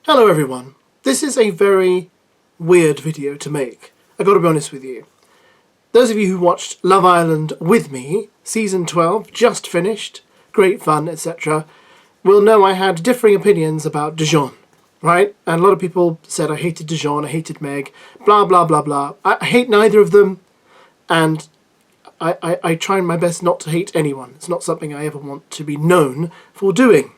Hello everyone. This is a very weird video to make. I gotta be honest with you. Those of you who watched Love Island with me, season 12, just finished, great fun, etc., will know I had differing opinions about DEJON, right? And a lot of people said I hated DEJON, I hated Meg, blah blah blah blah. I hate neither of them, and I try my best not to hate anyone. It's not something I ever want to be known for doing.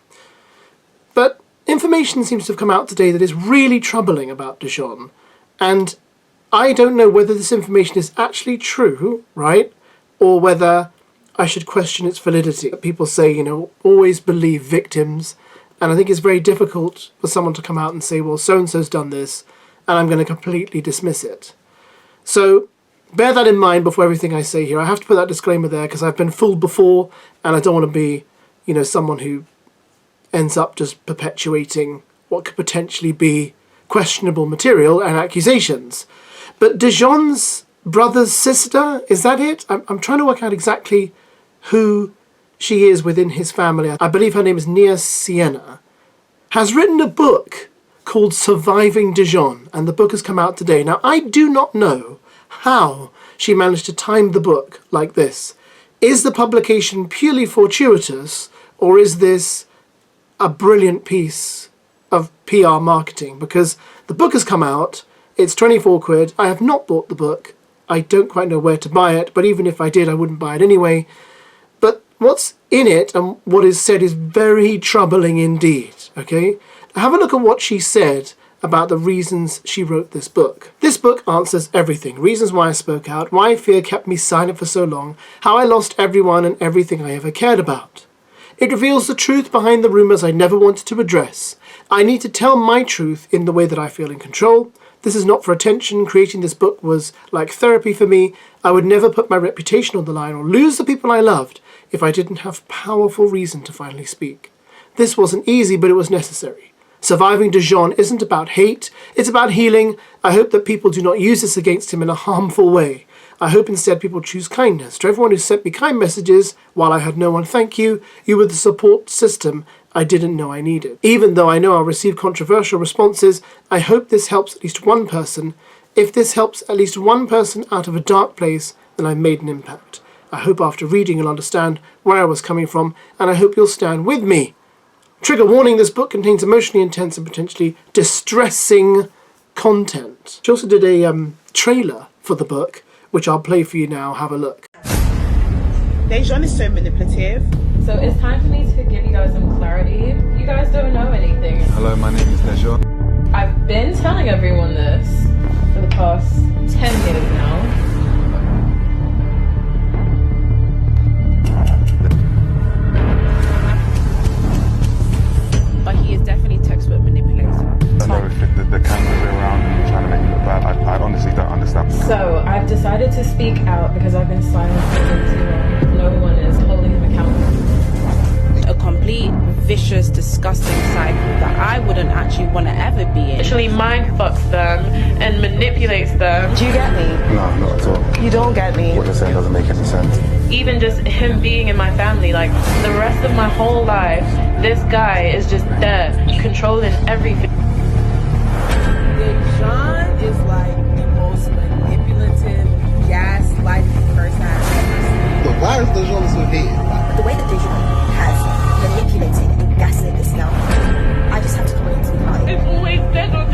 But information seems to have come out today that is really troubling about DEJON, and I don't know whether this information is actually true, right, or whether I should question its validity. People say, always believe victims, and I think it's very difficult for someone to come out and say, well, so-and-so's done this, and I'm going to completely dismiss it. So bear that in mind before everything I say here. I have to put that disclaimer there because I've been fooled before, and I don't want to be, someone who ends up just perpetuating what could potentially be questionable material and accusations. But DEJON's brother's sister, is that it? I'm trying to work out exactly who she is within his family. I believe her name is Nia Sienna, has written a book called Surviving DEJON, and the book has come out today. Now, I do not know how she managed to time the book like this. Is the publication purely fortuitous, or is this a brilliant piece of PR marketing? Because the book has come out, it's 24 quid, I have not bought the book, I don't quite know where to buy it, but even if I did I wouldn't buy it anyway. But what's in it and what is said is very troubling indeed, okay? Have a look at what she said about the reasons she wrote this book. This book answers everything. Reasons why I spoke out, why fear kept me silent for so long, how I lost everyone and everything I ever cared about. It reveals the truth behind the rumours I never wanted to address. I need to tell my truth in the way that I feel in control. This is not for attention. Creating this book was like therapy for me. I would never put my reputation on the line or lose the people I loved if I didn't have powerful reason to finally speak. This wasn't easy, but it was necessary. Surviving DEJON isn't about hate, it's about healing. I hope that people do not use this against him in a harmful way. I hope instead people choose kindness. To everyone who sent me kind messages while I had no one, thank you. You were the support system I didn't know I needed. Even though I know I'll receive controversial responses, I hope this helps at least one person. If this helps at least one person out of a dark place, then I've made an impact. I hope after reading you'll understand where I was coming from, and I hope you'll stand with me. Trigger warning, this book contains emotionally intense and potentially distressing content. She also did a trailer for the book, which I'll play for you now. Have a look. DEJON is so manipulative. So it's time for me to give you guys some clarity. You guys don't know anything. Hello, my name is DEJON. I've been telling everyone this for the past 10 years now. But he is definitely textbook manipulator. I know if the cameras are around and trying to make me look bad. I honestly don't understand. So I've decided to speak out because I've been silent for way too long. No one is holding him accountable. A complete, vicious, disgusting cycle that I wouldn't actually want to ever be in. Actually mind fucks them and manipulates them. Do you get me? No, not at all. You don't get me. What you're saying doesn't make any sense. Even just him being in my family, like the rest of my whole life, this guy is just there, controlling everything. DEJON is like the most manipulative, gaslighting person I've ever seen. But why is DEJON so hated? The way that DEJON has manipulated and gaslit this now, I just have to come into the party. It's always DEJON,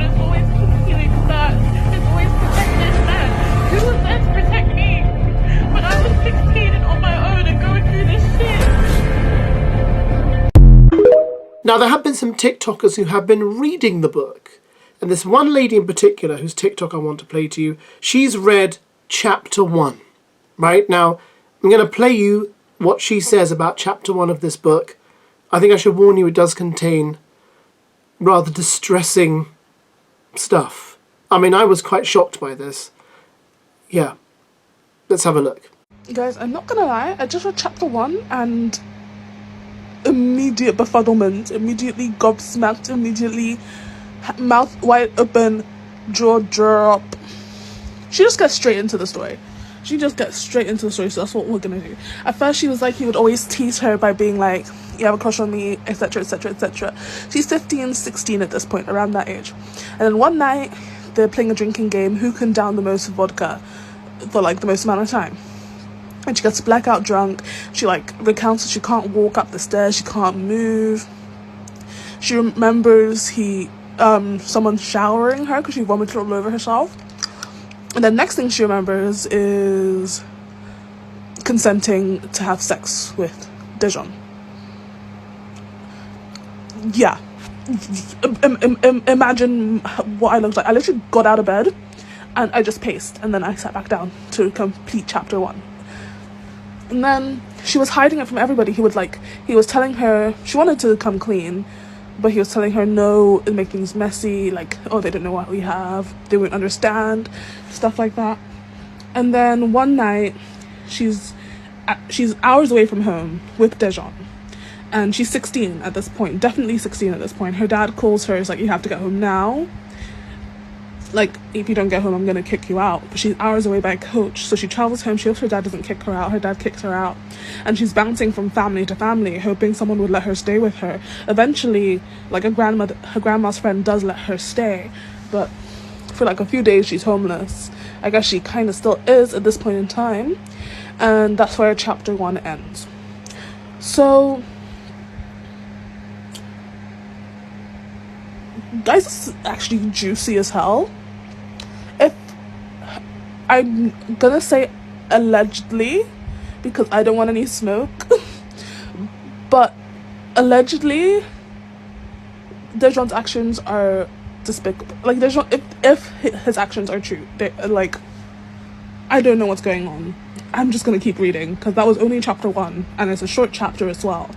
it's always healing that, it's always protect this man. Who was there to protect me when I was 16 and on my own and going through this shit? Now, there have been some TikTokers who have been reading the book. And this one lady in particular, whose TikTok I want to play to you, she's read chapter 1. Right? Now, I'm going to play you what she says about chapter 1 of this book. I think I should warn you, it does contain rather distressing stuff. I mean, I was quite shocked by this. Yeah. Let's have a look. Guys, I'm not gonna lie, I just read chapter 1 and immediate befuddlement, immediately gobsmacked, immediately mouth wide open, jaw drop. She just gets straight into the story. she just gets straight into the story, so that's what we're gonna do. At first she was like, he would always tease her by being like, you have a crush on me, etc, etc, etc. She's 15, 16 at this point, around that age. And then one night they're playing a drinking game, who can down the most vodka for like the most amount of time. And she gets blackout drunk. She like recounts that she can't walk up the stairs, she can't move. She remembers someone showering her because she vomited all over herself. And the next thing she remembers is consenting to have sex with DEJON. Yeah. Imagine what I looked like. I literally got out of bed and I just paced, and then I sat back down to complete chapter 1. And then she was hiding it from everybody. He was telling her she wanted to come clean, but he was telling her, no, it'll make things messy, like, oh, they don't know what we have, they won't understand, stuff like that. And then one night she's hours away from home with DEJON, and she's 16 at this point, definitely 16 at this point. Her dad calls her, he's like, you have to get home now, like, if you don't get home, I'm gonna kick you out. But she's hours away by coach, so she travels home. She hopes her dad doesn't kick her out. Her dad kicks her out, and she's bouncing from family to family, hoping someone would let her stay with her. Eventually, like, her grandma's friend does let her stay, but for like a few days she's homeless. I guess she kind of still is at this point in time, and that's where chapter 1 ends. So, guys, this is actually juicy as hell. If I'm gonna say allegedly, because I don't want any smoke, but allegedly DEJON's actions are despicable. Like, DEJON, if his actions are true, like, I don't know what's going on. I'm just gonna keep reading because that was only chapter 1 and it's a short chapter as well.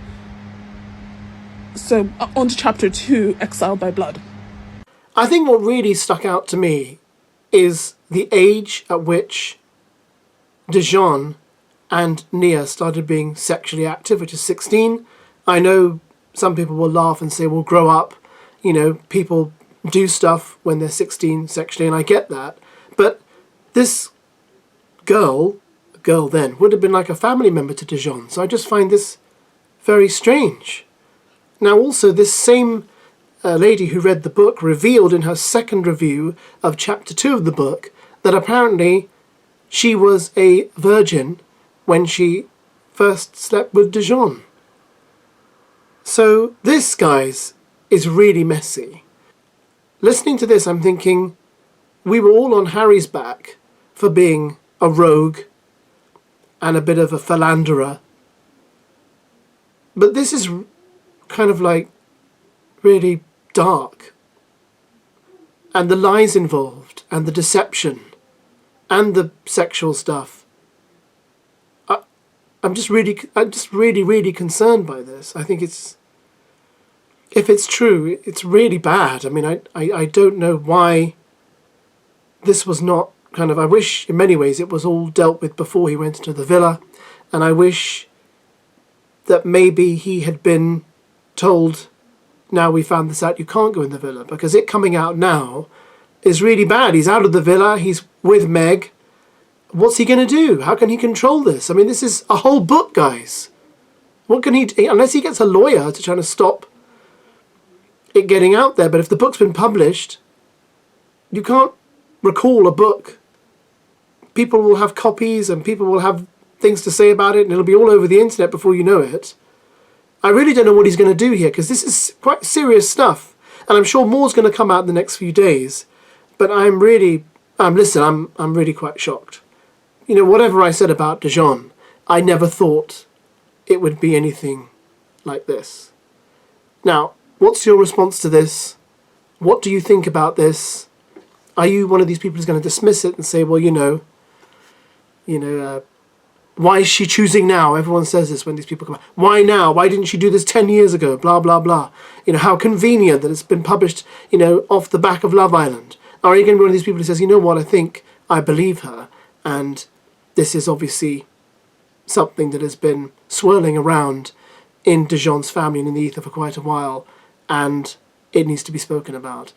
So on to chapter 2, Exiled by Blood. I think what really stuck out to me is the age at which DEJON and Nia started being sexually active, which is 16. I know some people will laugh and say, well, grow up. You know, people do stuff when they're 16 sexually, and I get that. But this girl then, would have been like a family member to DEJON. So I just find this very strange. Now also, this same lady who read the book revealed in her second review of chapter 2 of the book that apparently she was a virgin when she first slept with DEJON. So this, guys, is really messy. Listening to this, I'm thinking we were all on Harry's back for being a rogue and a bit of a philanderer. But this is kind of like really dark. And the lies involved, and the deception, and the sexual stuff. I'm just really concerned by this. I think if it's true, it's really bad. I mean, I don't know why this was not kind of, I wish in many ways it was all dealt with before he went into the villa, and I wish that maybe he had been told, now we found this out, you can't go in the villa, because it coming out now is really bad. He's out of the villa, he's with Meg. What's he going to do? How can he control this? I mean, this is a whole book, guys. What can he do? Unless he gets a lawyer to try to stop it getting out there. But if the book's been published, you can't recall a book. People will have copies and people will have things to say about it, and it'll be all over the internet before you know it. I really don't know what he's going to do here, because this is quite serious stuff. And I'm sure more's going to come out in the next few days. But I'm really quite shocked. You know, whatever I said about DEJON, I never thought it would be anything like this. Now, what's your response to this? What do you think about this? Are you one of these people who's going to dismiss it and say, well, why is she choosing now? Everyone says this when these people come out. Why now? Why didn't she do this 10 years ago? Blah, blah, blah. You know, how convenient that it's been published, off the back of Love Island. Or are you going to be one of these people who says, you know what, I think I believe her, and this is obviously something that has been swirling around in DEJON's family and in the ether for quite a while, and it needs to be spoken about.